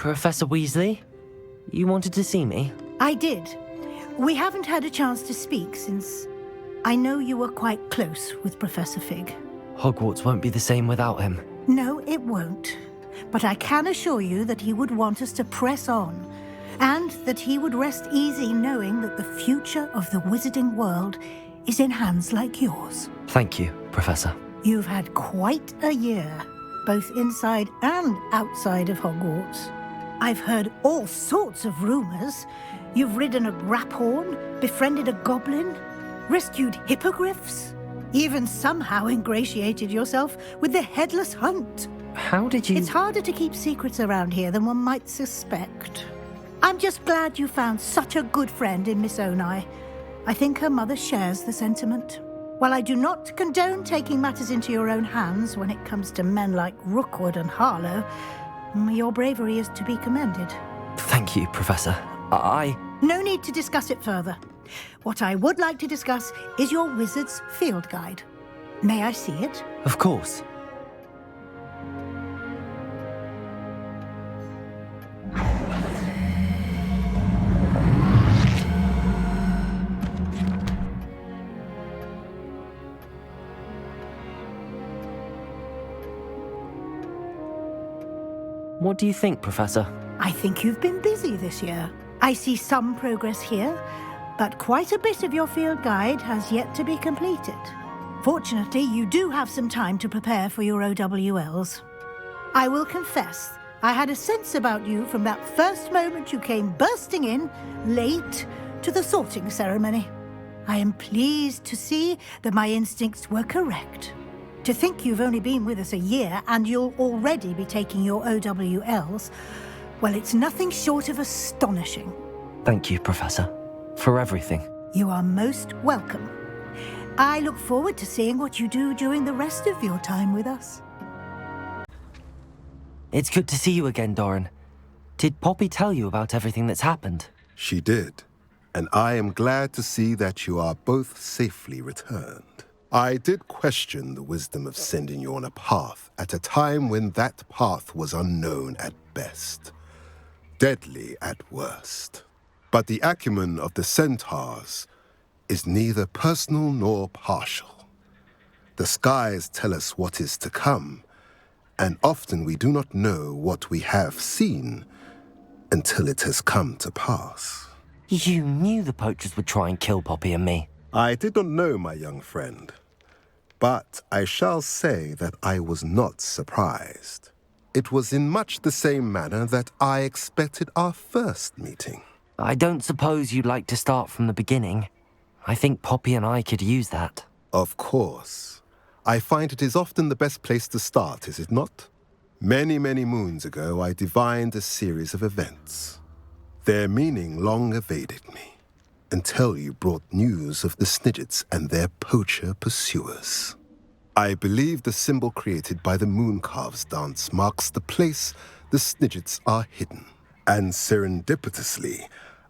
Professor Weasley? You wanted to see me? I did. We haven't had a chance to speak since I know you were quite close with Professor Fig. Hogwarts won't be the same without him. No, it won't. But I can assure you that he would want us to press on, and that he would rest easy knowing that the future of the wizarding world is in hands like yours. Thank you, Professor. You've had quite a year, both inside and outside of Hogwarts. I've heard all sorts of rumors. You've ridden a graphorn, befriended a goblin, rescued hippogriffs, even somehow ingratiated yourself with the Headless Hunt. How did you... It's harder to keep secrets around here than one might suspect. I'm just glad you found such a good friend in Miss Onai. I think her mother shares the sentiment. While I do not condone taking matters into your own hands when it comes to men like Rookwood and Harlow, your bravery is to be commended. Thank you, Professor. No need to discuss it further. What I would like to discuss is your wizard's field guide. May I see it? Of course. What do you think, Professor? I think you've been busy this year. I see some progress here, but quite a bit of your field guide has yet to be completed. Fortunately, you do have some time to prepare for your OWLs. I will confess, I had a sense about you from that first moment you came bursting in, late, to the sorting ceremony. I am pleased to see that my instincts were correct. To think you've only been with us a year and you'll already be taking your OWLs, well, it's nothing short of astonishing. Thank you, Professor, for everything. You are most welcome. I look forward to seeing what you do during the rest of your time with us. It's good to see you again, Doran. Did Poppy tell you about everything that's happened? She did, and I am glad to see that you are both safely returned. I did question the wisdom of sending you on a path at a time when that path was unknown at best, deadly at worst. But the acumen of the centaurs is neither personal nor partial. The skies tell us what is to come, and often we do not know what we have seen until it has come to pass. You knew the poachers would try and kill Poppy and me. I did not know, my young friend, but I shall say that I was not surprised. It was in much the same manner that I expected our first meeting. I don't suppose you'd like to start from the beginning. I think Poppy and I could use that. Of course. I find it is often the best place to start, is it not? Many, many moons ago, I divined a series of events. Their meaning long evaded me, until you brought news of the Snidgets and their poacher pursuers. I believe the symbol created by the Mooncalves dance marks the place the Snidgets are hidden. And serendipitously,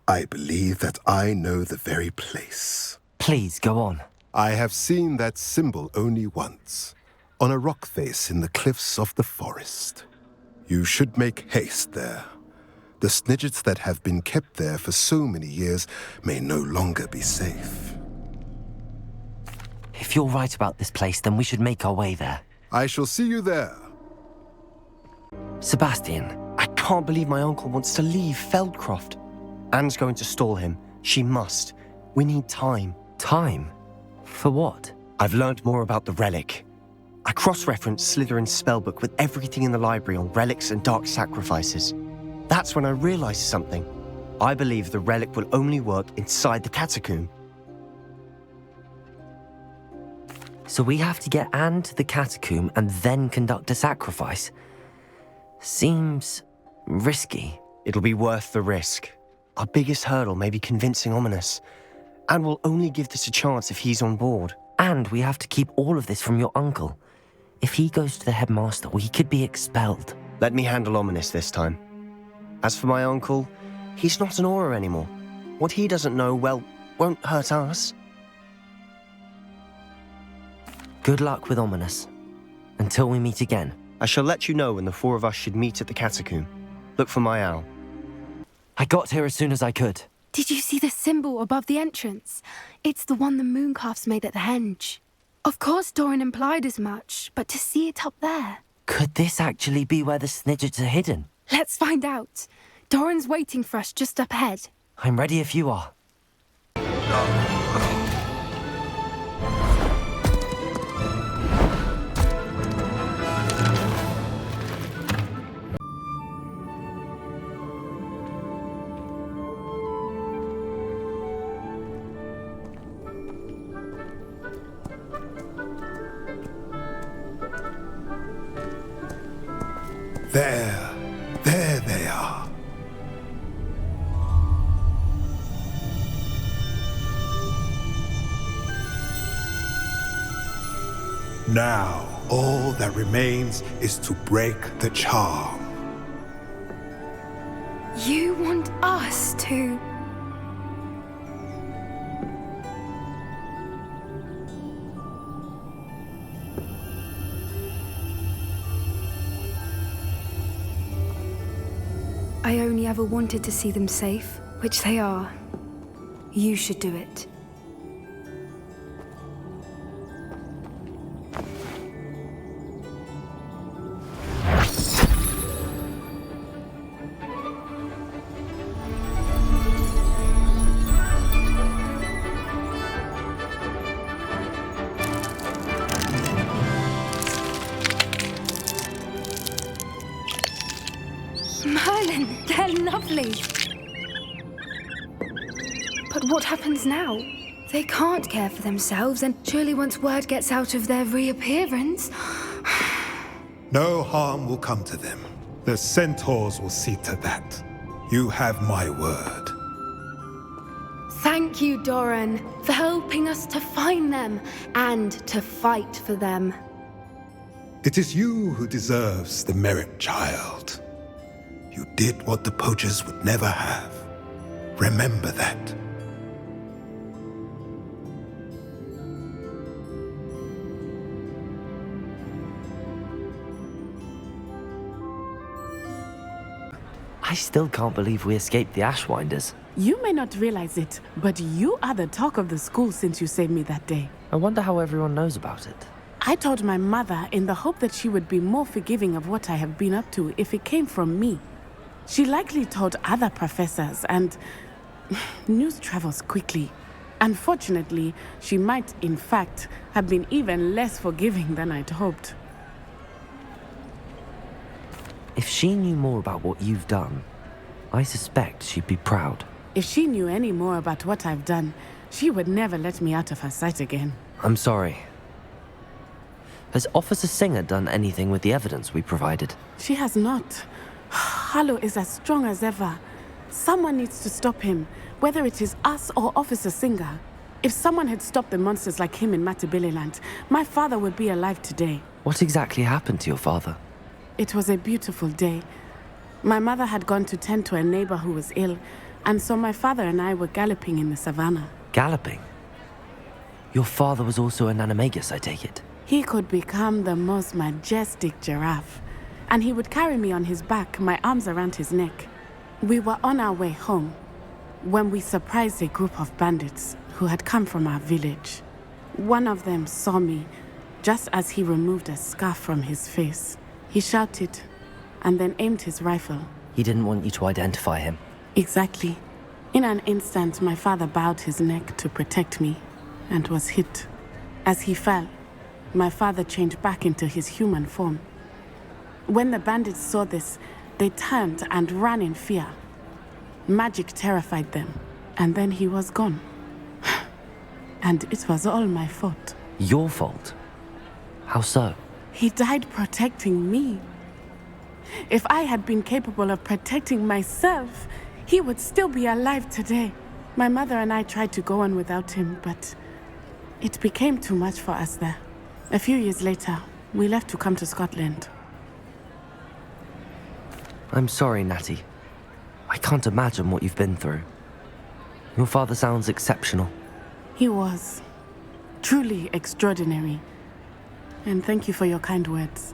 I believe that I know the very place. Please, go on. I have seen that symbol only once, on a rock face in the cliffs of the forest. You should make haste there. The Snidgets that have been kept there for so many years may no longer be safe. If you're right about this place, then we should make our way there. I shall see you there. Sebastian. I can't believe my uncle wants to leave Feldcroft. Anne's going to stall him. She must. We need time. Time? For what? I've learned more about the relic. I cross-referenced Slytherin's spellbook with everything in the library on relics and dark sacrifices. That's when I realized something. I believe the relic will only work inside the catacomb. So we have to get Anne to the catacomb and then conduct a sacrifice? Seems risky. It'll be worth the risk. Our biggest hurdle may be convincing Ominous. And we'll only give this a chance if he's on board. And we have to keep all of this from your uncle. If he goes to the headmaster, we could be expelled. Let me handle Ominous this time. As for my uncle, he's not an Auror anymore. What he doesn't know, well, won't hurt us. Good luck with Ominous. Until we meet again. I shall let you know when the four of us should meet at the catacomb. Look for my owl. I got here as soon as I could. Did you see the symbol above the entrance? It's the one the mooncalfs made at the henge. Of course Doran implied as much, but to see it up there... Could this actually be where the Snidgets are hidden? Let's find out. Doran's waiting for us just up ahead. I'm ready if you are. There they are. Now, all that remains is to break the charm. You want us to... I only ever wanted to see them safe, which they are. You should do it. Merlin, they're lovely. But what happens now? They can't care for themselves, and surely once word gets out of their reappearance... No harm will come to them. The centaurs will see to that. You have my word. Thank you, Doran, for helping us to find them and to fight for them. It is you who deserves the merit, child. You did what the poachers would never have. Remember that. I still can't believe we escaped the Ashwinders. You may not realize it, but you are the talk of the school since you saved me that day. I wonder how everyone knows about it. I told my mother in the hope that she would be more forgiving of what I have been up to if it came from me. She likely told other professors, and news travels quickly. Unfortunately, she might, in fact, have been even less forgiving than I'd hoped. If she knew more about what you've done, I suspect she'd be proud. If she knew any more about what I've done, she would never let me out of her sight again. I'm sorry. Has Officer Singer done anything with the evidence we provided? She has not. Harlow is as strong as ever. Someone needs to stop him, whether it is us or Officer Singer. If someone had stopped the monsters like him in Matabeleland, my father would be alive today. What exactly happened to your father? It was a beautiful day. My mother had gone to tend to a neighbor who was ill, and so my father and I were galloping in the savannah. Galloping? Your father was also an animagus, I take it? He could become the most majestic giraffe, and he would carry me on his back, my arms around his neck. We were on our way home when we surprised a group of bandits who had come from our village. One of them saw me just as he removed a scarf from his face. He shouted and then aimed his rifle. He didn't want you to identify him. Exactly. In an instant, my father bowed his neck to protect me and was hit. As he fell, my father changed back into his human form. When the bandits saw this, they turned and ran in fear. Magic terrified them, and then he was gone. And it was all my fault. Your fault? How so? He died protecting me. If I had been capable of protecting myself, he would still be alive today. My mother and I tried to go on without him, but it became too much for us there. A few years later, we left to come to Scotland. I'm sorry, Natty. I can't imagine what you've been through. Your father sounds exceptional. He was. Truly extraordinary. And thank you for your kind words.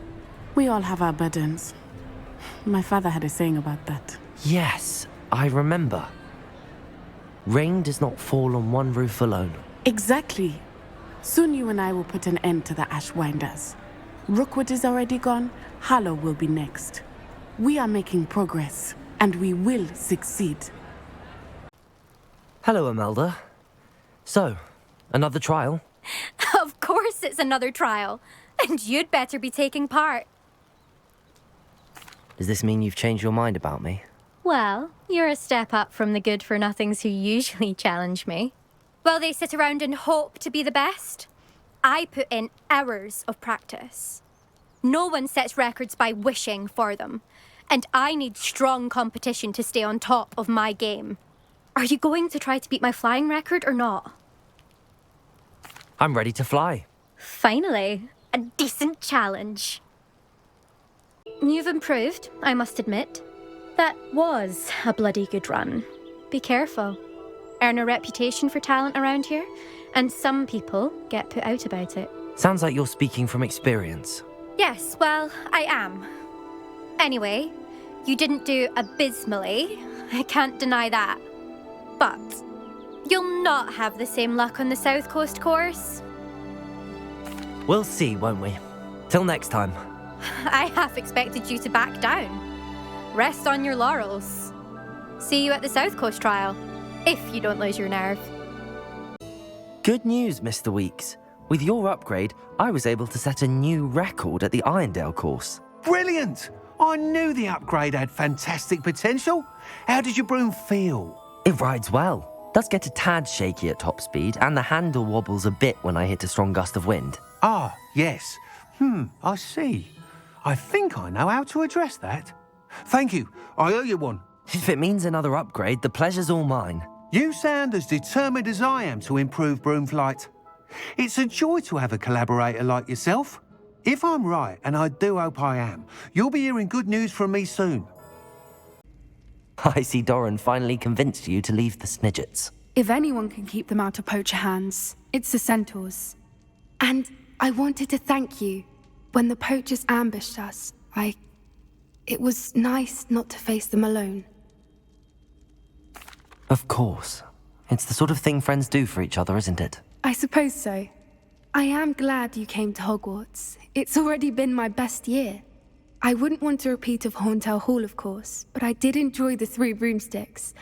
We all have our burdens. My father had a saying about that. Yes, I remember. Rain does not fall on one roof alone. Exactly. Soon you and I will put an end to the Ashwinders. Rookwood is already gone. Harlow will be next. We are making progress, and we will succeed. Hello, Imelda. So, another trial? Of course it's another trial. And you'd better be taking part. Does this mean you've changed your mind about me? Well, you're a step up from the good-for-nothings who usually challenge me. While they sit around and hope to be the best, I put in hours of practice. No one sets records by wishing for them, and I need strong competition to stay on top of my game. Are you going to try to beat my flying record or not? I'm ready to fly. Finally, a decent challenge. You've improved, I must admit. That was a bloody good run. Be careful. Earn a reputation for talent around here, and some people get put out about it. Sounds like you're speaking from experience. Yes, well, I am. Anyway, you didn't do abysmally. I can't deny that. But you'll not have the same luck on the South Coast course. We'll see, won't we? Till next time. I half expected you to back down. Rest on your laurels. See you at the South Coast trial, if you don't lose your nerve. Good news, Mr. Weeks. With your upgrade, I was able to set a new record at the Irondale course. Brilliant! I knew the upgrade had fantastic potential. How did your broom feel? It rides well. Does get a tad shaky at top speed, and the handle wobbles a bit when I hit a strong gust of wind. Ah, yes. I see. I think I know how to address that. Thank you. I owe you one. If it means another upgrade, the pleasure's all mine. You sound as determined as I am to improve broom flight. It's a joy to have a collaborator like yourself. If I'm right, and I do hope I am, you'll be hearing good news from me soon. I see Doran finally convinced you to leave the Snidgets. If anyone can keep them out of poacher hands, it's the centaurs. And I wanted to thank you. When the poachers ambushed us, it was nice not to face them alone. Of course. It's the sort of thing friends do for each other, isn't it? I suppose so. I am glad you came to Hogwarts. It's already been my best year. I wouldn't want a repeat of Horntail Hall, of course, but I did enjoy the Three Broomsticks.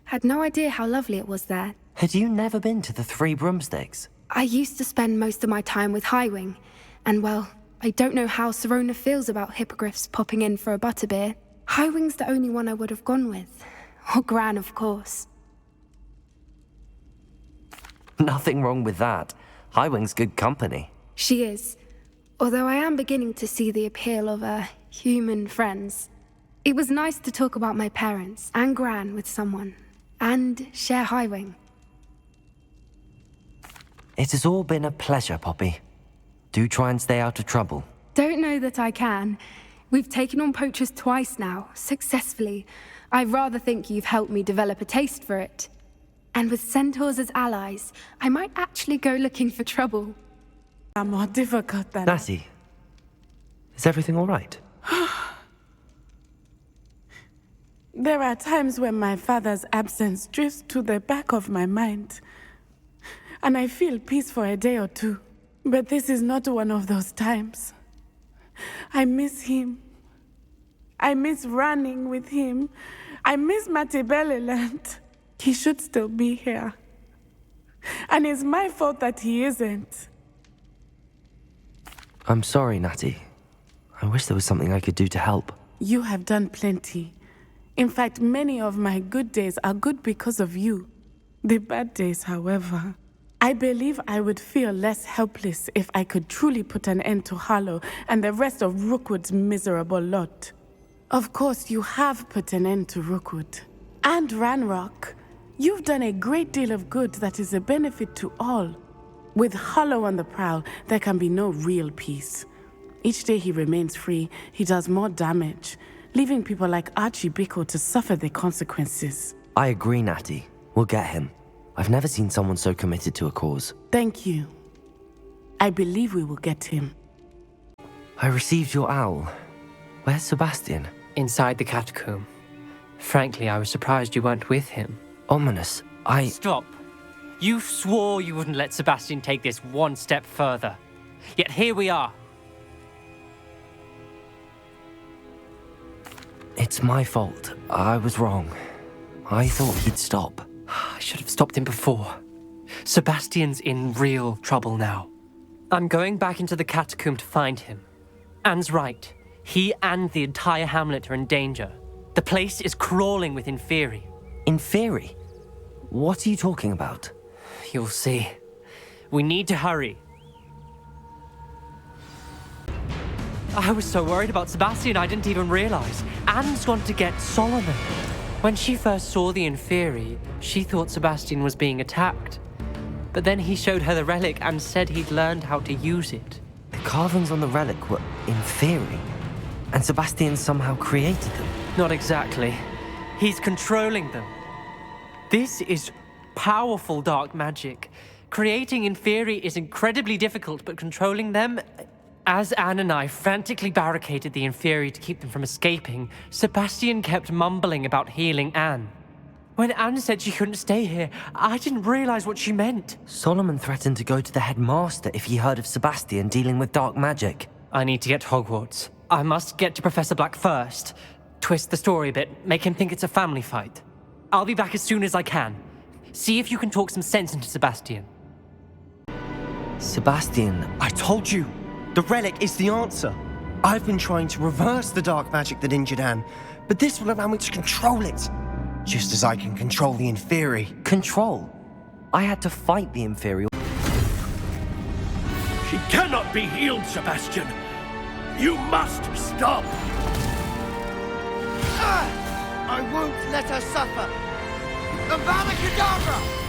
Had no idea how lovely it was there. Had you never been to the Three Broomsticks? I used to spend most of my time with Highwing, and well, I don't know how Serona feels about hippogriffs popping in for a butterbeer. Highwing's the only one I would have gone with. Or Gran, of course. Nothing wrong with that. Highwing's good company. She is. Although I am beginning to see the appeal of human friends. It was nice to talk about my parents and Gran with someone. And share Highwing. It has all been a pleasure, Poppy. Do try and stay out of trouble. Don't know that I can. We've taken on poachers twice now, successfully. I rather think you've helped me develop a taste for it. And with centaurs as allies, I might actually go looking for trouble. More difficult than... Natty, is everything all right? There are times when my father's absence drifts to the back of my mind. And I feel peace for a day or two. But this is not one of those times. I miss him. I miss running with him. I miss Matibeleland. He should still be here. And it's my fault that he isn't. I'm sorry, Natty. I wish there was something I could do to help. You have done plenty. In fact, many of my good days are good because of you. The bad days, however... I believe I would feel less helpless if I could truly put an end to Harlow and the rest of Rookwood's miserable lot. Of course, you have put an end to Rookwood. And Ranrock. You've done a great deal of good that is a benefit to all. With Harlow on the prowl, there can be no real peace. Each day he remains free, he does more damage, leaving people like Archie Bickle to suffer the consequences. I agree, Natty. We'll get him. I've never seen someone so committed to a cause. Thank you. I believe we will get him. I received your owl. Where's Sebastian? Inside the catacomb. Frankly, I was surprised you weren't with him. Ominous, Stop. You swore you wouldn't let Sebastian take this one step further. Yet here we are. It's my fault. I was wrong. I thought he'd stop. I should have stopped him before. Sebastian's in real trouble now. I'm going back into the catacomb to find him. Anne's right. He and the entire hamlet are in danger. The place is crawling with Inferi. Inferi? What are you talking about? You'll see. We need to hurry. I was so worried about Sebastian I didn't even realize. Anne's gone to get Solomon. When she first saw the Inferi, she thought Sebastian was being attacked. But then he showed her the relic and said he'd learned how to use it. The carvings on the relic were Inferi, and Sebastian somehow created them. Not exactly. He's controlling them. This is powerful dark magic. Creating Inferi is incredibly difficult, but controlling them... As Anne and I frantically barricaded the Inferi to keep them from escaping, Sebastian kept mumbling about healing Anne. When Anne said she couldn't stay here, I didn't realize what she meant. Solomon threatened to go to the headmaster if he heard of Sebastian dealing with dark magic. I need to get to Hogwarts. I must get to Professor Black first. Twist the story a bit, make him think it's a family fight. I'll be back as soon as I can. See if you can talk some sense into Sebastian. Sebastian... I told you! The relic is the answer. I've been trying to reverse the dark magic that injured Anne, but this will allow me to control it. Just as I can control the Inferi. Control? I had to fight the Inferi. She cannot be healed, Sebastian. You must stop. I won't let her suffer. Avada Kedavra!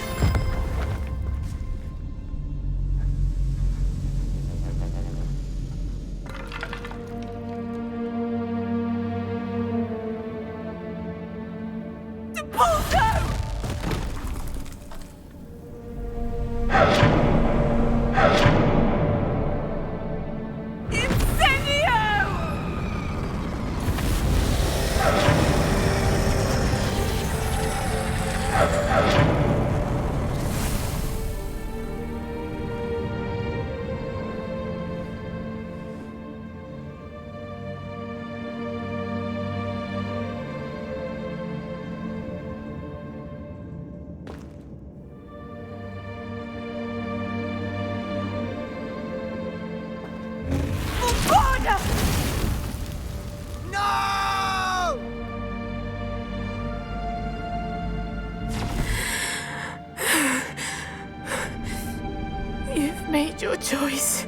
You've made your choice.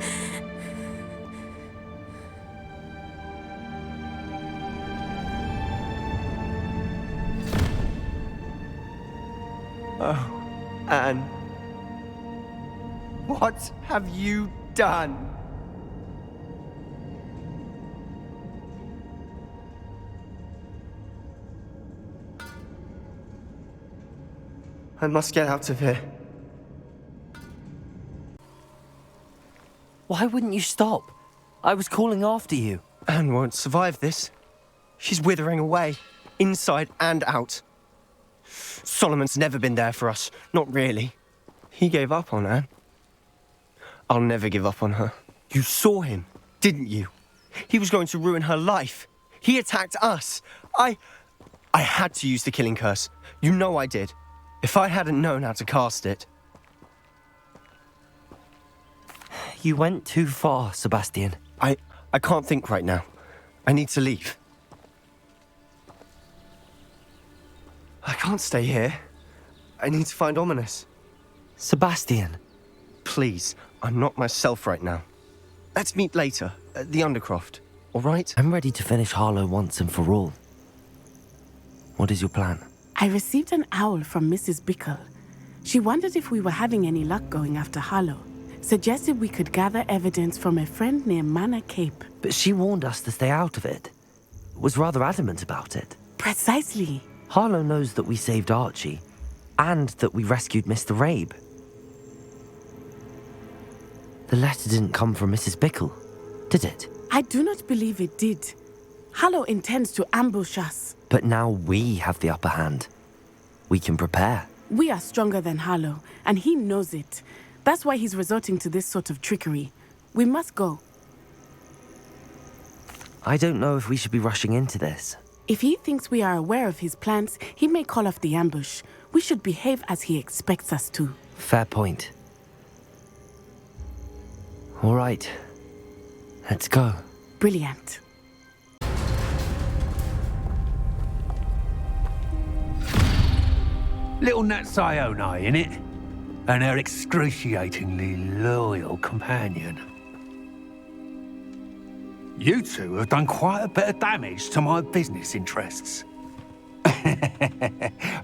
Oh, Anne. What have you done? I must get out of here. Why wouldn't you stop? I was calling after you. Anne won't survive this. She's withering away, inside and out. Solomon's never been there for us, not really. He gave up on Anne. I'll never give up on her. You saw him, didn't you? He was going to ruin her life. He attacked us. I had to use the killing curse. You know I did. If I hadn't known how to cast it... You went too far, Sebastian. I can't think right now. I need to leave. I can't stay here. I need to find Ominous. Sebastian. Please, I'm not myself right now. Let's meet later, at the Undercroft, all right? I'm ready to finish Harlow once and for all. What is your plan? I received an owl from Mrs. Bickle. She wondered if we were having any luck going after Harlow. Suggested we could gather evidence from a friend near Manor Cape. But she warned us to stay out of it. Was rather adamant about it. Precisely. Harlow knows that we saved Archie, and that we rescued Mr. Rabe. The letter didn't come from Mrs. Bickle, did it? I do not believe it did. Harlow intends to ambush us. But now we have the upper hand. We can prepare. We are stronger than Harlow, and he knows it. That's why he's resorting to this sort of trickery. We must go. I don't know if we should be rushing into this. If he thinks we are aware of his plans, he may call off the ambush. We should behave as he expects us to. Fair point. All right. Let's go. Brilliant. Little Nat Sione, innit? And her excruciatingly loyal companion. You two have done quite a bit of damage to my business interests.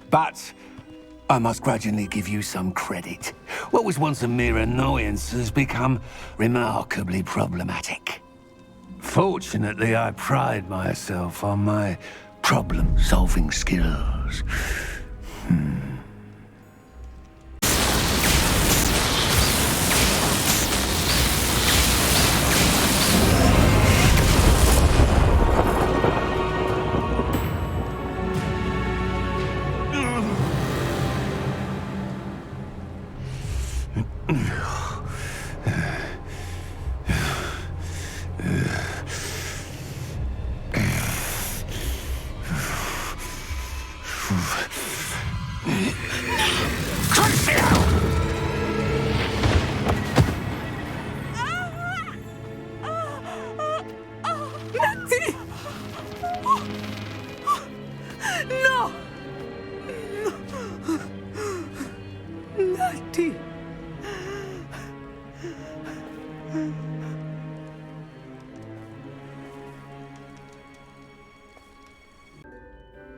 But I must grudgingly give you some credit. What was once a mere annoyance has become remarkably problematic. Fortunately, I pride myself on my problem-solving skills.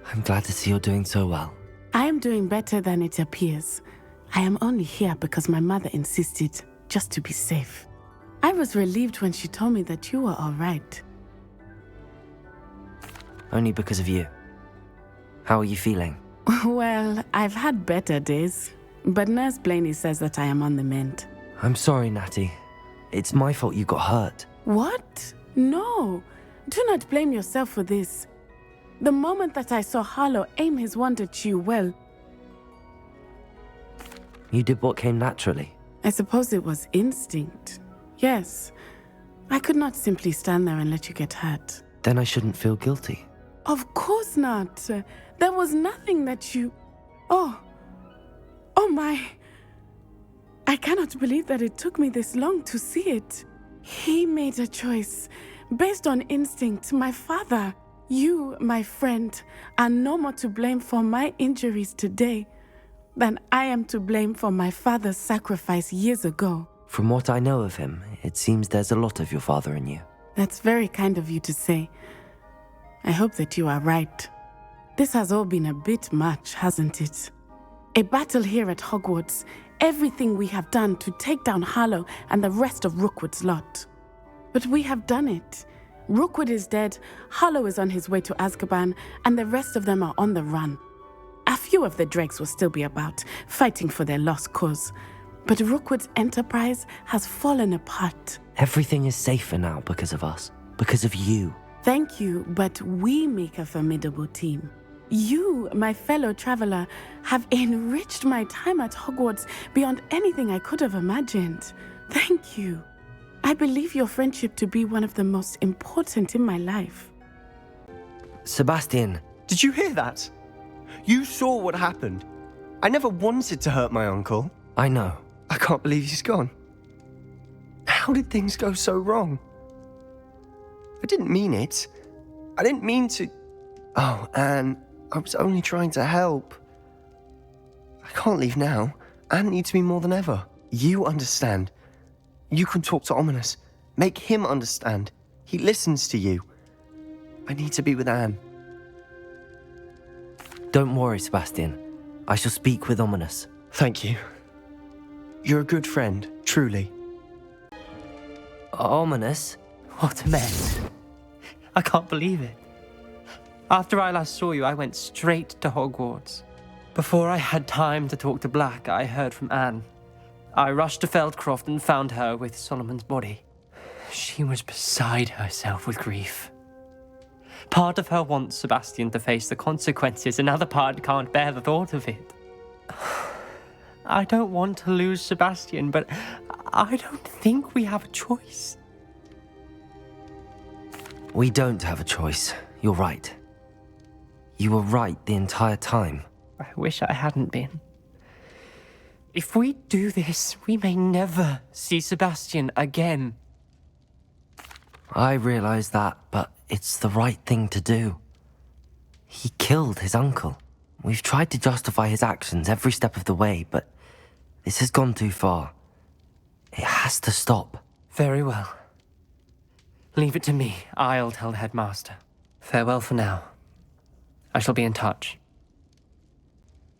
I'm glad to see you're doing so well. I am doing better than it appears. I am only here because my mother insisted, just to be safe. I was relieved when she told me that you were all right. Only because of you. How are you feeling? Well, I've had better days, but Nurse Blaney says that I am on the mend. I'm sorry, Natty. It's my fault you got hurt. What? No. Do not blame yourself for this. The moment that I saw Harlow aim his wand at you, well... You did what came naturally. I suppose it was instinct. Yes. I could not simply stand there and let you get hurt. Then I shouldn't feel guilty. Of course not. There was nothing that you... Oh my... I cannot believe that it took me this long to see it. He made a choice based on instinct. My father, you, my friend, are no more to blame for my injuries today than I am to blame for my father's sacrifice years ago. From what I know of him, it seems there's a lot of your father in you. That's very kind of you to say. I hope that you are right. This has all been a bit much, hasn't it? A battle here at Hogwarts, everything we have done to take down Harlow and the rest of Rookwood's lot. But we have done it. Rookwood is dead, Harlow is on his way to Azkaban, and the rest of them are on the run. A few of the dregs will still be about, fighting for their lost cause. But Rookwood's enterprise has fallen apart. Everything is safer now because of us. Because of you. Thank you, but we make a formidable team. You, my fellow traveler, have enriched my time at Hogwarts beyond anything I could have imagined. Thank you. I believe your friendship to be one of the most important in my life. Sebastian. Did you hear that? You saw what happened. I never wanted to hurt my uncle. I know. I can't believe he's gone. How did things go so wrong? I didn't mean it. I didn't mean to... Oh, Anne, I was only trying to help. I can't leave now. Anne needs me more than ever. You understand. You can talk to Ominous. Make him understand. He listens to you. I need to be with Anne. Don't worry, Sebastian. I shall speak with Ominous. Thank you. You're a good friend, truly. Ominous? What a mess. I can't believe it. After I last saw you, I went straight to Hogwarts. Before I had time to talk to Black, I heard from Anne. I rushed to Feldcroft and found her with Solomon's body. She was beside herself with grief. Part of her wants Sebastian to face the consequences, another part can't bear the thought of it. I don't want to lose Sebastian, but I don't think we have a choice. We don't have a choice. You're right. You were right the entire time. I wish I hadn't been. If we do this, we may never see Sebastian again. I realize that, but it's the right thing to do. He killed his uncle. We've tried to justify his actions every step of the way, but this has gone too far. It has to stop. Very well. Leave it to me. I'll tell the headmaster. Farewell for now. I shall be in touch.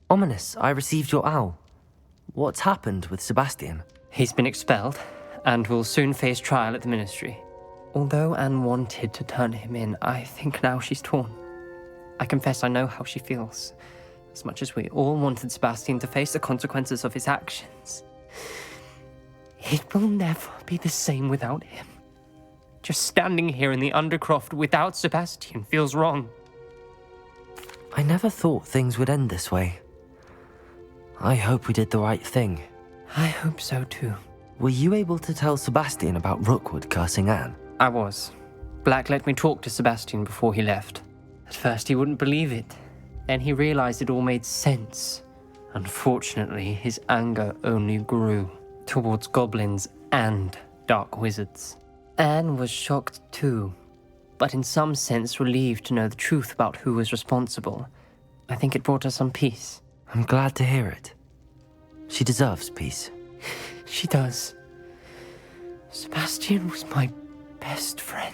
Ominous, I received your owl. What's happened with Sebastian? He's been expelled, and will soon face trial at the Ministry. Although Anne wanted to turn him in, I think now she's torn. I confess I know how she feels. As much as we all wanted Sebastian to face the consequences of his actions. It will never be the same without him. Just standing here in the Undercroft without Sebastian feels wrong. I never thought things would end this way. I hope we did the right thing. I hope so too. Were you able to tell Sebastian about Rookwood cursing Anne? I was. Black let me talk to Sebastian before he left. At first he wouldn't believe it. Then he realized it all made sense. Unfortunately, his anger only grew towards goblins and dark wizards. Anne was shocked too, but in some sense relieved to know the truth about who was responsible. I think it brought her some peace. I'm glad to hear it. She deserves peace. She does. Sebastian was my best friend.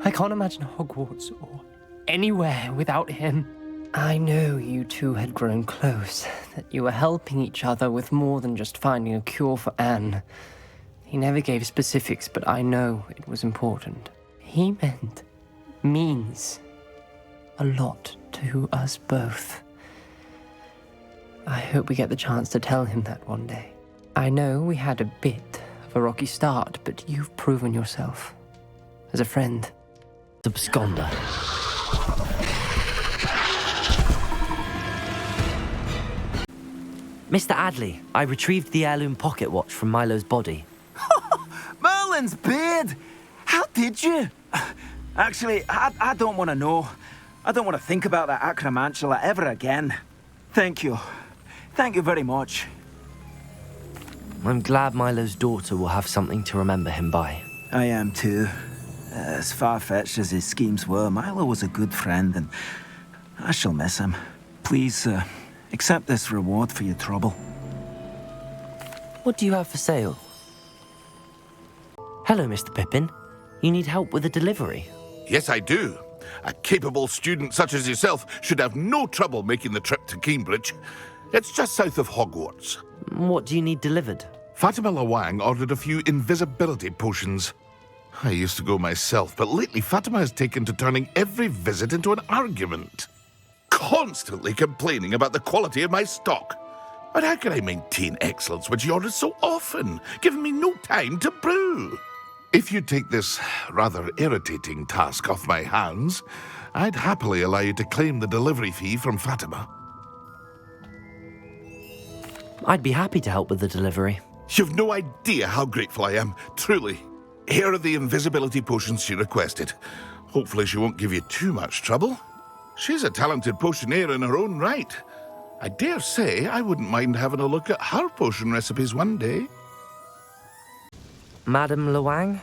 I can't imagine Hogwarts or anywhere without him. I know you two had grown close, that you were helping each other with more than just finding a cure for Anne. He never gave specifics, but I know it was important. He means a lot to us both. I hope we get the chance to tell him that one day. I know we had a bit of a rocky start, but you've proven yourself as a friend. Absconder. Mr. Adley, I retrieved the heirloom pocket watch from Milo's body. Merlin's beard! How did you? Actually, I don't want to know. I don't want to think about that acromantula ever again. Thank you. Thank you very much. I'm glad Milo's daughter will have something to remember him by. I am too. As far-fetched as his schemes were, Milo was a good friend, and I shall miss him. Please, accept this reward for your trouble. What do you have for sale? Hello, Mr. Pippin. You need help with a delivery? Yes, I do. A capable student such as yourself should have no trouble making the trip to Cambridge. It's just south of Hogwarts. What do you need delivered? Fatima Lawang ordered a few invisibility potions. I used to go myself, but lately Fatima has taken to turning every visit into an argument. Constantly complaining about the quality of my stock. But how can I maintain excellence when she orders so often, giving me no time to brew? If you take this rather irritating task off my hands, I'd happily allow you to claim the delivery fee from Fatima. I'd be happy to help with the delivery. You've no idea how grateful I am, truly. Here are the invisibility potions she requested. Hopefully she won't give you too much trouble. She's a talented potioneer in her own right. I dare say I wouldn't mind having a look at her potion recipes one day. Madam Lawang,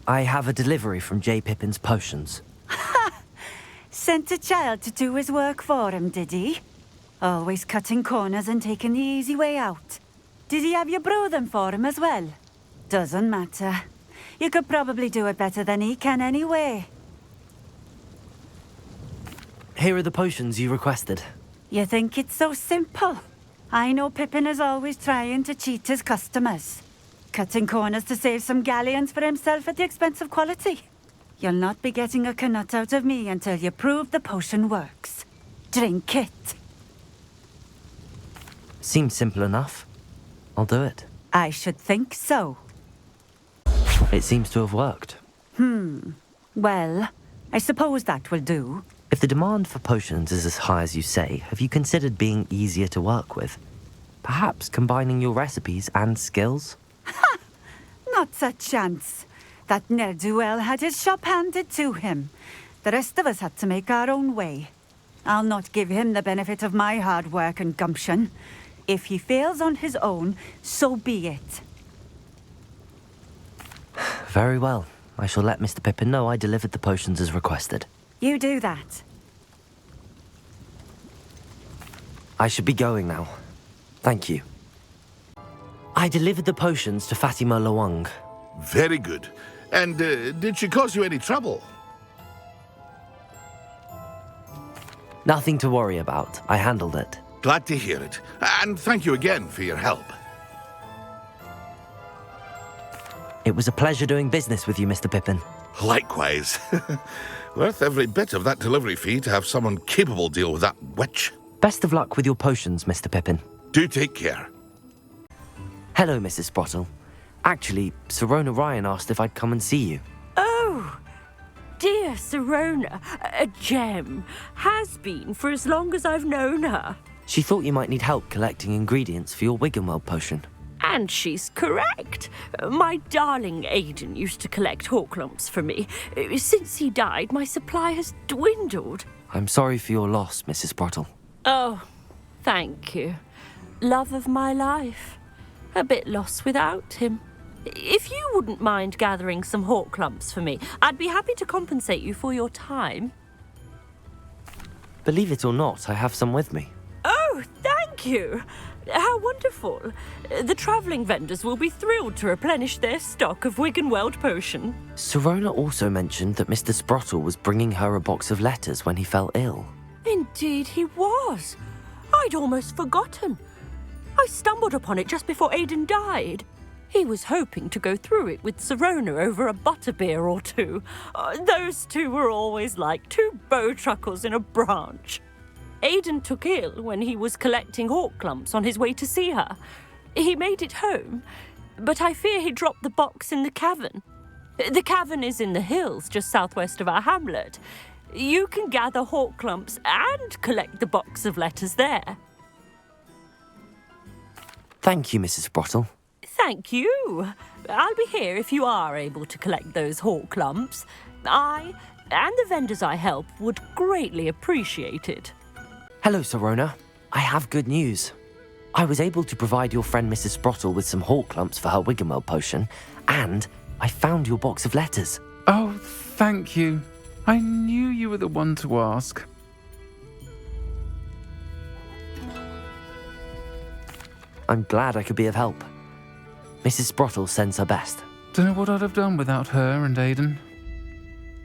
I have a delivery from J. Pippin's potions. Sent a child to do his work for him, did he? Always cutting corners and taking the easy way out. Did he have you brew them for him as well? Doesn't matter. You could probably do it better than he can anyway. Here are the potions you requested. You think it's so simple? I know Pippin is always trying to cheat his customers. Cutting corners to save some galleons for himself at the expense of quality. You'll not be getting a canut out of me until you prove the potion works. Drink it. Seems simple enough. I'll do it. I should think so. It seems to have worked. Well, I suppose that will do. If the demand for potions is as high as you say, have you considered being easier to work with? Perhaps combining your recipes and skills? Not a chance. That ne'er-do-well had his shop handed to him. The rest of us had to make our own way. I'll not give him the benefit of my hard work and gumption. If he fails on his own, so be it. Very well. I shall let Mr. Pippin know I delivered the potions as requested. You do that. I should be going now. Thank you. I delivered the potions to Fatima Lawang. Very good. And did she cause you any trouble? Nothing to worry about. I handled it. Glad to hear it. And thank you again for your help. It was a pleasure doing business with you, Mr. Pippin. Likewise. Worth every bit of that delivery fee to have someone capable deal with that witch. Best of luck with your potions, Mr. Pippin. Do take care. Hello, Mrs. Sprottle. Actually, Sirona Ryan asked if I'd come and see you. Oh, dear Sirona, a gem. Has been for as long as I've known her. She thought you might need help collecting ingredients for your Wiggenweld potion. And she's correct. My darling Aidan used to collect hawk lumps for me. Since he died, my supply has dwindled. I'm sorry for your loss, Mrs. Sprottle. Oh, thank you. Love of my life. A bit lost without him. If you wouldn't mind gathering some hawk lumps for me, I'd be happy to compensate you for your time. Believe it or not, I have some with me. Oh, thank you. How wonderful. The travelling vendors will be thrilled to replenish their stock of Wiggenweld potion. Sirona also mentioned that Mr. Sprottle was bringing her a box of letters when he fell ill. Indeed he was. I'd almost forgotten. I stumbled upon it just before Aidan died. He was hoping to go through it with Sirona over a butterbeer or two. Those two were always like two bowtruckles in a branch. Aidan took ill when he was collecting hawk lumps on his way to see her. He made it home, but I fear he dropped the box in the cavern. The cavern is in the hills just southwest of our hamlet. You can gather hawk lumps and collect the box of letters there. Thank you, Mrs. Sprottle. Thank you. I'll be here if you are able to collect those hawk lumps. I and the vendors I help would greatly appreciate it. Hello, Sirona. I have good news. I was able to provide your friend Mrs. Sprottle with some hawk lumps for her Wiggenweld potion, and I found your box of letters. Oh, thank you. I knew you were the one to ask. I'm glad I could be of help. Mrs. Sprottle sends her best. Don't know what I'd have done without her and Aidan.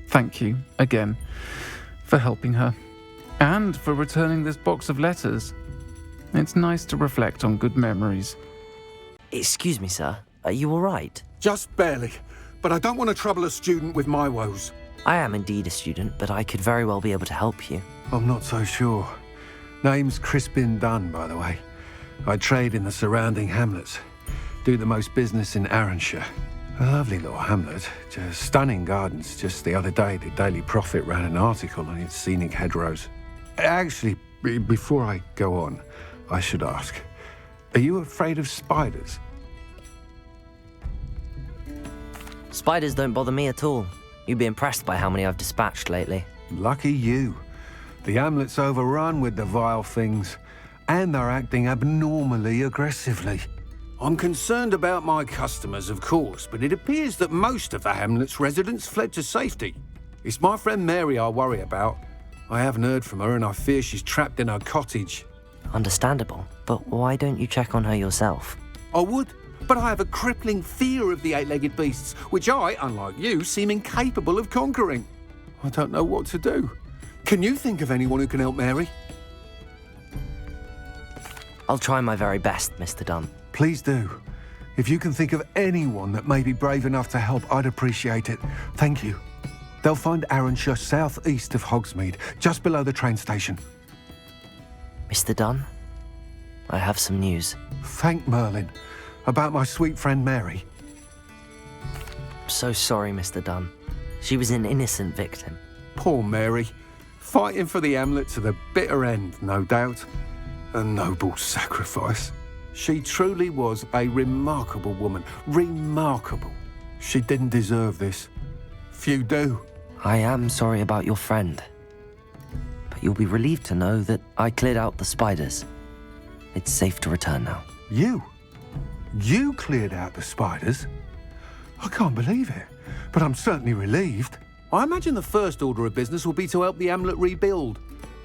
Thank you, again, for helping her. And for returning this box of letters. It's nice to reflect on good memories. Excuse me, sir. Are you all right? Just barely. But I don't want to trouble a student with my woes. I am indeed a student, but I could very well be able to help you. I'm not so sure. Name's Crispin Dunn, by the way. I trade in the surrounding hamlets. Do the most business in Arranshire. A lovely little hamlet. Just stunning gardens. Just the other day, the Daily Prophet ran an article on its scenic hedgerows. Actually, before I go on, I should ask, are you afraid of spiders? Spiders don't bother me at all. You'd be impressed by how many I've dispatched lately. Lucky you. The hamlet's overrun with the vile things, and they're acting abnormally aggressively. I'm concerned about my customers, of course, but it appears that most of the hamlet's residents fled to safety. It's my friend Mary I worry about. I haven't heard from her, and I fear she's trapped in her cottage. Understandable, but why don't you check on her yourself? I would, but I have a crippling fear of the eight-legged beasts, which I, unlike you, seem incapable of conquering. I don't know what to do. Can you think of anyone who can help Mary? I'll try my very best, Mr. Dunn. Please do. If you can think of anyone that may be brave enough to help, I'd appreciate it. Thank you. They'll find Arranshire southeast of Hogsmeade, just below the train station. Mr. Dunn, I have some news. Thank Merlin. About my sweet friend Mary. I'm so sorry, Mr. Dunn. She was an innocent victim. Poor Mary. Fighting for the Hamlet to the bitter end, no doubt. A noble sacrifice. She truly was a remarkable woman. Remarkable. She didn't deserve this. Few do. I am sorry about your friend. But you'll be relieved to know that I cleared out the spiders. It's safe to return now. You? You cleared out the spiders? I can't believe it, but I'm certainly relieved. I imagine the first order of business will be to help the Hamlet rebuild.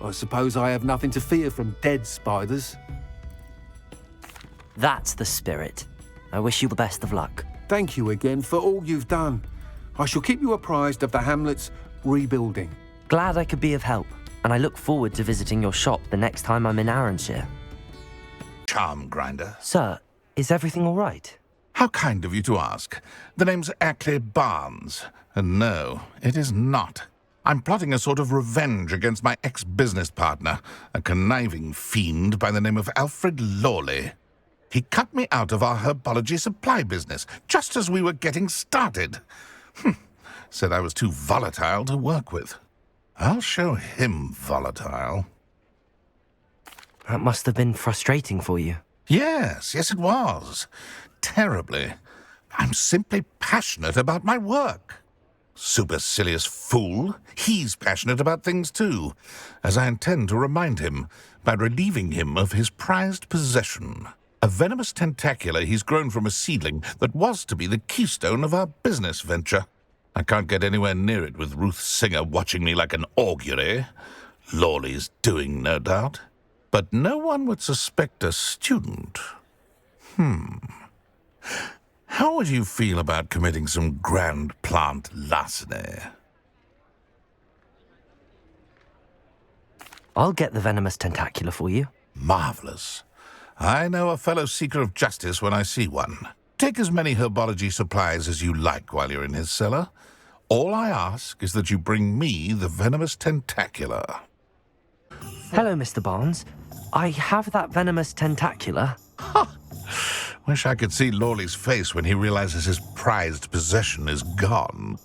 I suppose I have nothing to fear from dead spiders. That's the spirit. I wish you the best of luck. Thank you again for all you've done. I shall keep you apprised of the Hamlet's rebuilding. Glad I could be of help, and I look forward to visiting your shop the next time I'm in Arranshire. Charm grinder. Sir, is everything all right? How kind of you to ask. The name's Ackley Barnes, and no, it is not. I'm plotting a sort of revenge against my ex-business partner, a conniving fiend by the name of Alfred Lawley. He cut me out of our herbology supply business, just as we were getting started. Said I was too volatile to work with. I'll show him volatile. That must have been frustrating for you. Yes, it was. Terribly. I'm simply passionate about my work. Supercilious fool. He's passionate about things too, as I intend to remind him by relieving him of his prized possession. A venomous tentacula he's grown from a seedling that was to be the keystone of our business venture. I can't get anywhere near it with Ruth Singer watching me like an augury. Lawley's doing, no doubt. But no one would suspect a student. How would you feel about committing some grand plant larceny? I'll get the venomous tentacula for you. Marvelous. I know a fellow seeker of justice when I see one. Take as many herbology supplies as you like while you're in his cellar. All I ask is that you bring me the venomous tentacula. Hello, Mr. Barnes. I have that venomous tentacula. Wish I could see Lawley's face when he realizes his prized possession is gone.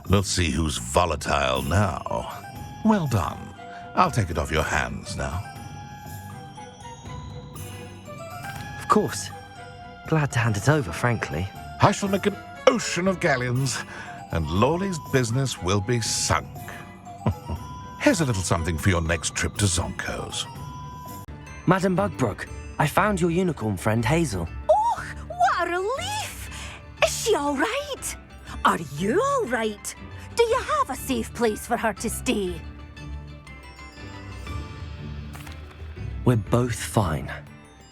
We'll see who's volatile now. Well done. I'll take it off your hands now. Of course. Glad to hand it over, frankly. I shall make an ocean of galleons, and Lawley's business will be sunk. Here's a little something for your next trip to Zonko's. Madam Bugbrook, I found your unicorn friend Hazel. Oh, what a relief! Is she all right? Are you all right? Do you have a safe place for her to stay? We're both fine.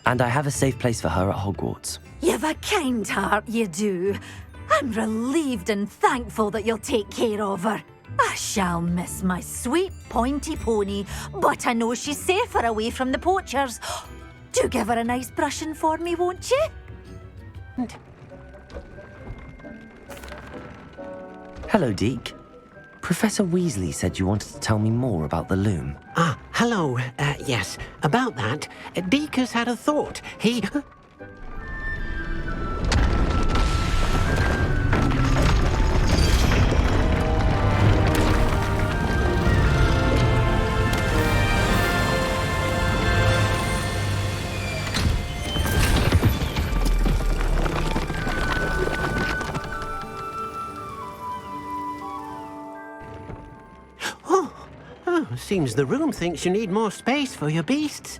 And I have a safe place for her at Hogwarts. You've a kind heart, you do. I'm relieved and thankful that you'll take care of her. I shall miss my sweet pointy pony, but I know she's safer away from the poachers. Do give her a nice brushing for me, won't you? Hello, Deke. Professor Weasley said you wanted to tell me more about the loom. Ah, hello. Yes, about that. Deke has had a thought. He... Seems the room thinks you need more space for your beasts.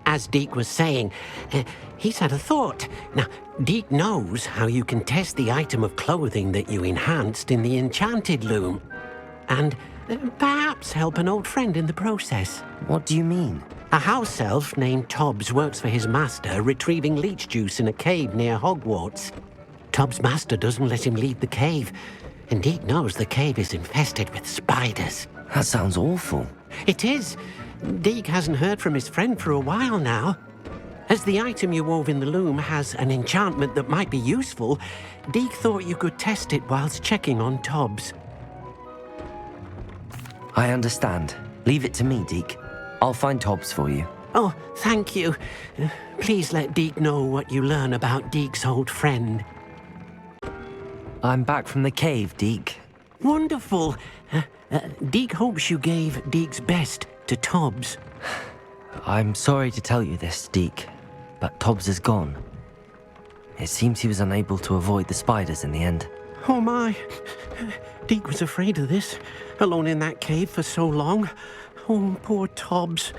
As Deke was saying, he's had a thought. Now, Deke knows how you can test the item of clothing that you enhanced in the enchanted loom. And perhaps help an old friend in the process. What do you mean? A house elf named Tobbs works for his master, retrieving leech juice in a cave near Hogwarts. Tobbs' master doesn't let him leave the cave, and Deke knows the cave is infested with spiders. That sounds awful. It is. Deke hasn't heard from his friend for a while now. As the item you wove in the loom has an enchantment that might be useful, Deke thought you could test it whilst checking on Tobbs. I understand. Leave it to me, Deke. I'll find Tobbs for you. Oh, thank you. Please let Deke know what you learn about Deke's old friend. I'm back from the cave, Deke. Wonderful. Deke hopes you gave Deke's best to Tobbs. I'm sorry to tell you this, Deke, but Tobbs is gone. It seems he was unable to avoid the spiders in the end. Oh my. Deke was afraid of this, alone in that cave for so long. Oh, poor Tobbs.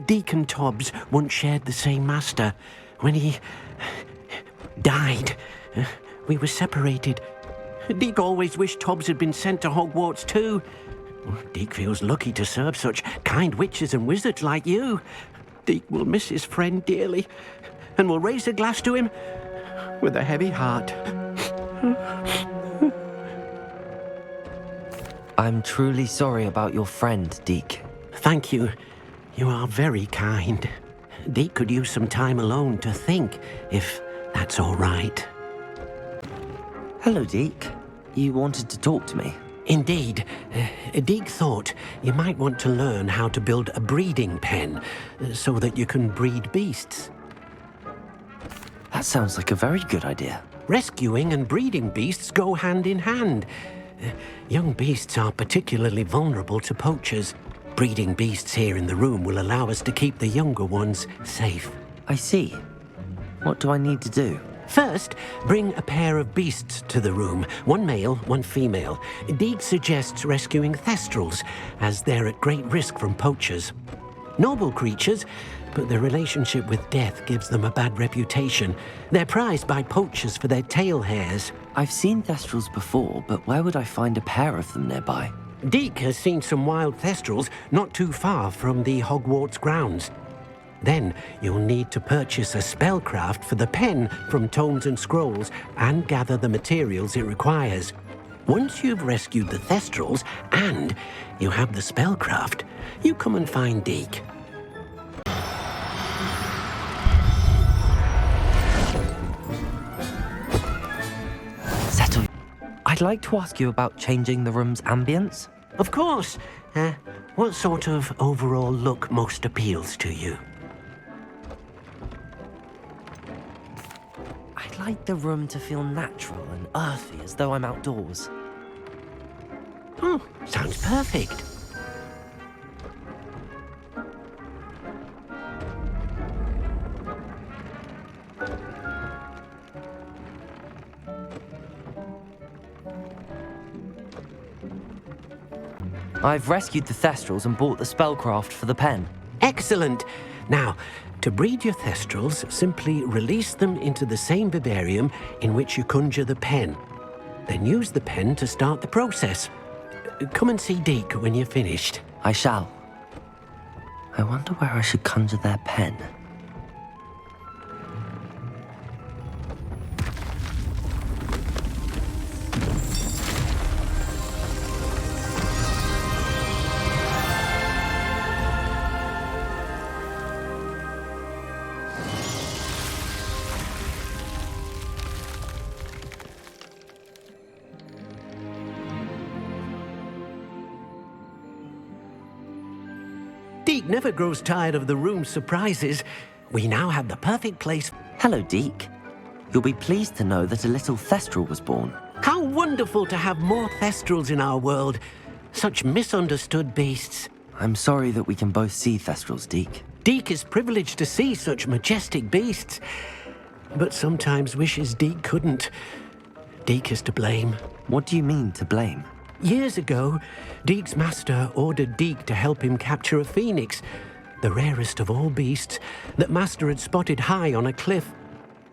Deke and Tobbs once shared the same master. When he died, we were separated. Deke always wished Tobbs had been sent to Hogwarts too. Deke feels lucky to serve such kind witches and wizards like you. Deke will miss his friend dearly, and will raise a glass to him with a heavy heart. I'm truly sorry about your friend, Deke. Thank you. You are very kind. Deke could use some time alone to think, if that's all right. Hello, Deke. You wanted to talk to me? Indeed. Deke thought you might want to learn how to build a breeding pen so that you can breed beasts. That sounds like a very good idea. Rescuing and breeding beasts go hand in hand. Young beasts are particularly vulnerable to poachers. Breeding beasts here in the room will allow us to keep the younger ones safe. I see. What do I need to do? First, bring a pair of beasts to the room. One male, one female. Deke suggests rescuing thestrals, as they're at great risk from poachers. Noble creatures, but their relationship with death gives them a bad reputation. They're prized by poachers for their tail hairs. I've seen thestrals before, but where would I find a pair of them nearby? Deke has seen some wild thestrals not too far from the Hogwarts grounds. Then you'll need to purchase a spellcraft for the pen from Tomes and Scrolls and gather the materials it requires. Once you've rescued the thestrals and you have the spellcraft, you come and find Deke. Settle. I'd like to ask you about changing the room's ambience. Of course. What sort of overall look most appeals to you? I'd like the room to feel natural and earthy, as though I'm outdoors. Oh, sounds perfect. I've rescued the thestrals and bought the spellcraft for the pen. Excellent. Now, to breed your thestrals, simply release them into the same vivarium in which you conjure the pen. Then use the pen to start the process. Come and see Deke when you're finished. I shall. I wonder where I should conjure their pen. Deke never grows tired of the room's surprises. We now have the perfect place. Hello, Deke. You'll be pleased to know that a little thestral was born. How wonderful to have more thestrals in our world. Such misunderstood beasts. I'm sorry that we can both see thestrals, Deke. Deke is privileged to see such majestic beasts, but sometimes wishes Deke couldn't. Deke is to blame. What do you mean, to blame? Years ago, Deke's master ordered Deke to help him capture a phoenix, the rarest of all beasts, that master had spotted high on a cliff.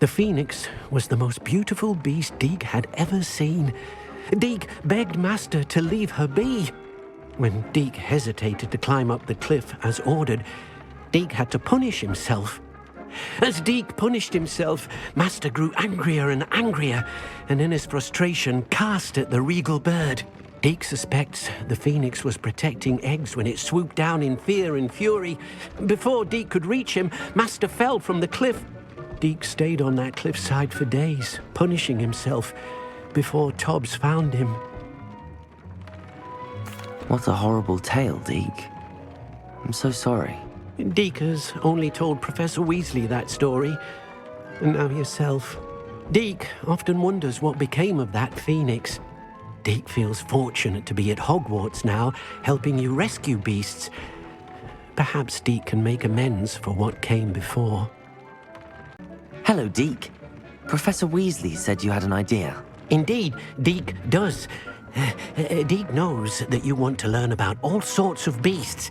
The phoenix was the most beautiful beast Deke had ever seen. Deke begged master to leave her be. When Deke hesitated to climb up the cliff as ordered, Deke had to punish himself. As Deke punished himself, master grew angrier and angrier, and in his frustration cast at the regal bird. Deke suspects the phoenix was protecting eggs when it swooped down in fear and fury. Before Deke could reach him, master fell from the cliff. Deke stayed on that cliffside for days, punishing himself, before Tobbs found him. What a horrible tale, Deke. I'm so sorry. Deke has only told Professor Weasley that story, and now yourself. Deke often wonders what became of that phoenix. Deke feels fortunate to be at Hogwarts now, helping you rescue beasts. Perhaps Deke can make amends for what came before. Hello, Deke. Professor Weasley said you had an idea. Indeed, Deke does. Deke knows that you want to learn about all sorts of beasts,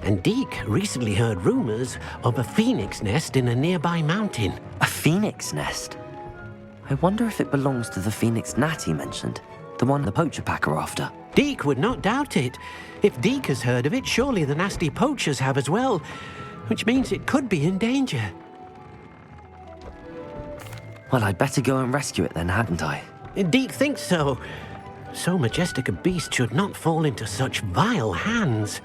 and Deke recently heard rumors of a phoenix nest in a nearby mountain. A phoenix nest? I wonder if it belongs to the phoenix gnat he mentioned, the one the poacher pack are after. Deke would not doubt it. If Deke has heard of it, surely the nasty poachers have as well, which means it could be in danger. Well, I'd better go and rescue it then, hadn't I? Deke thinks so. So majestic a beast should not fall into such vile hands.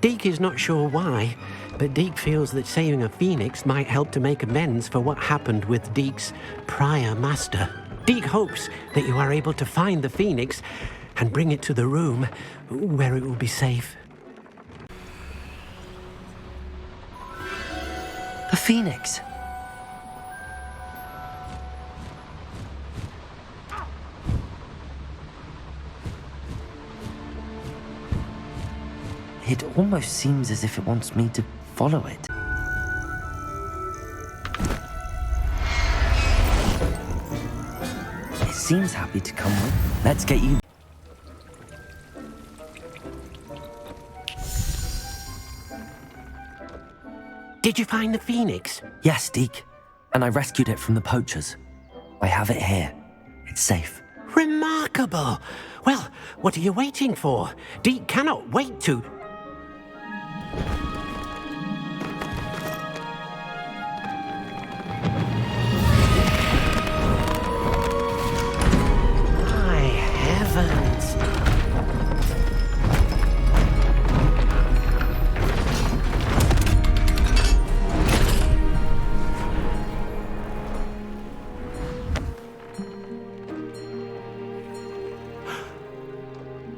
Deke is not sure why, but Deke feels that saving a phoenix might help to make amends for what happened with Deke's prior master. Deke hopes that you are able to find the phoenix and bring it to the room where it will be safe. A phoenix? It almost seems as if it wants me to follow it. It seems happy to come with. Let's get you. Did you find the phoenix? Yes, Deke. And I rescued it from the poachers. I have it here. It's safe. Remarkable! Well, what are you waiting for? Deke cannot wait to... My heavens!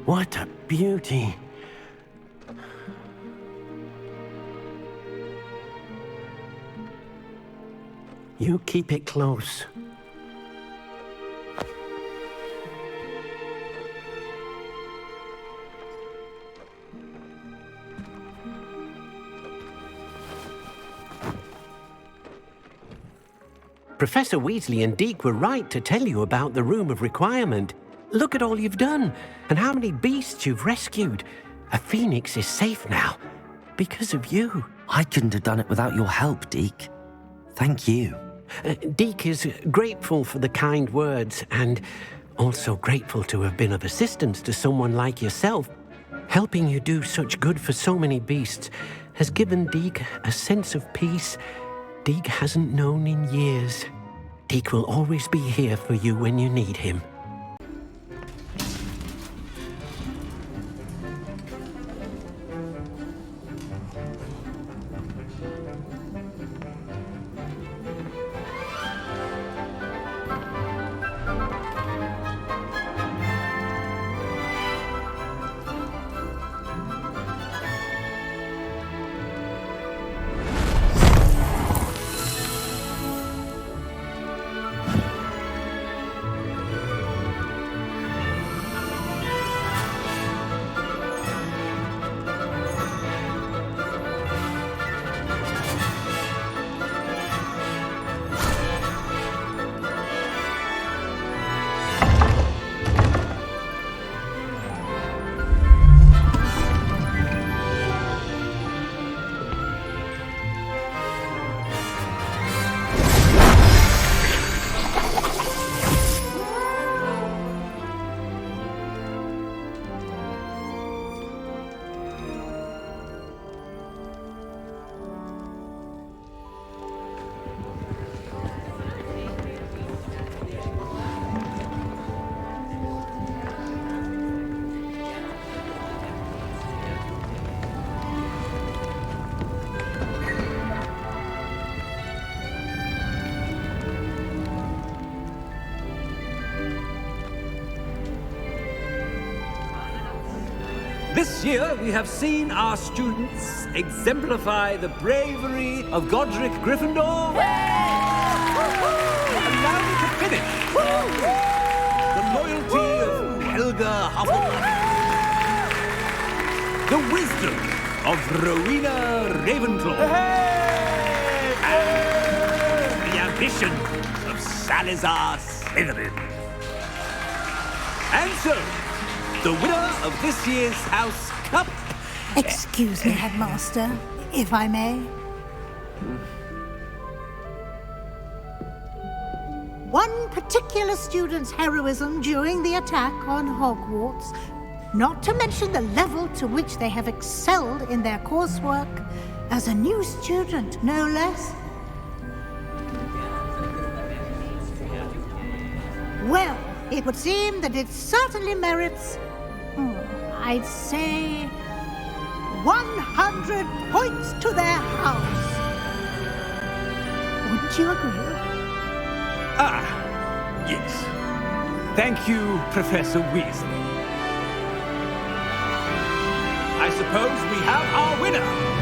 What a beauty! You keep it close. Professor Weasley and Deke were right to tell you about the Room of Requirement. Look at all you've done, and how many beasts you've rescued. A phoenix is safe now, because of you. I couldn't have done it without your help, Deke. Thank you. Deke is grateful for the kind words, and also grateful to have been of assistance to someone like yourself. Helping you do such good for so many beasts has given Deke a sense of peace Deke hasn't known in years. Deke will always be here for you when you need him. This year, we have seen our students exemplify the bravery of Godric Gryffindor. And now we can finish. The loyalty of Omega Hufflepuff. The wisdom of Rowena Ravenclaw. And the ambition of Salazar Slytherin. And so, the winner of this year's House Cup... Excuse me, Headmaster, if I may. One particular student's heroism during the attack on Hogwarts, not to mention the level to which they have excelled in their coursework, as a new student, no less. Well, it would seem that it certainly merits, I'd say, 100 points to their house. Wouldn't you agree? Ah, yes. Thank you, Professor Weasley. I suppose we have our winner.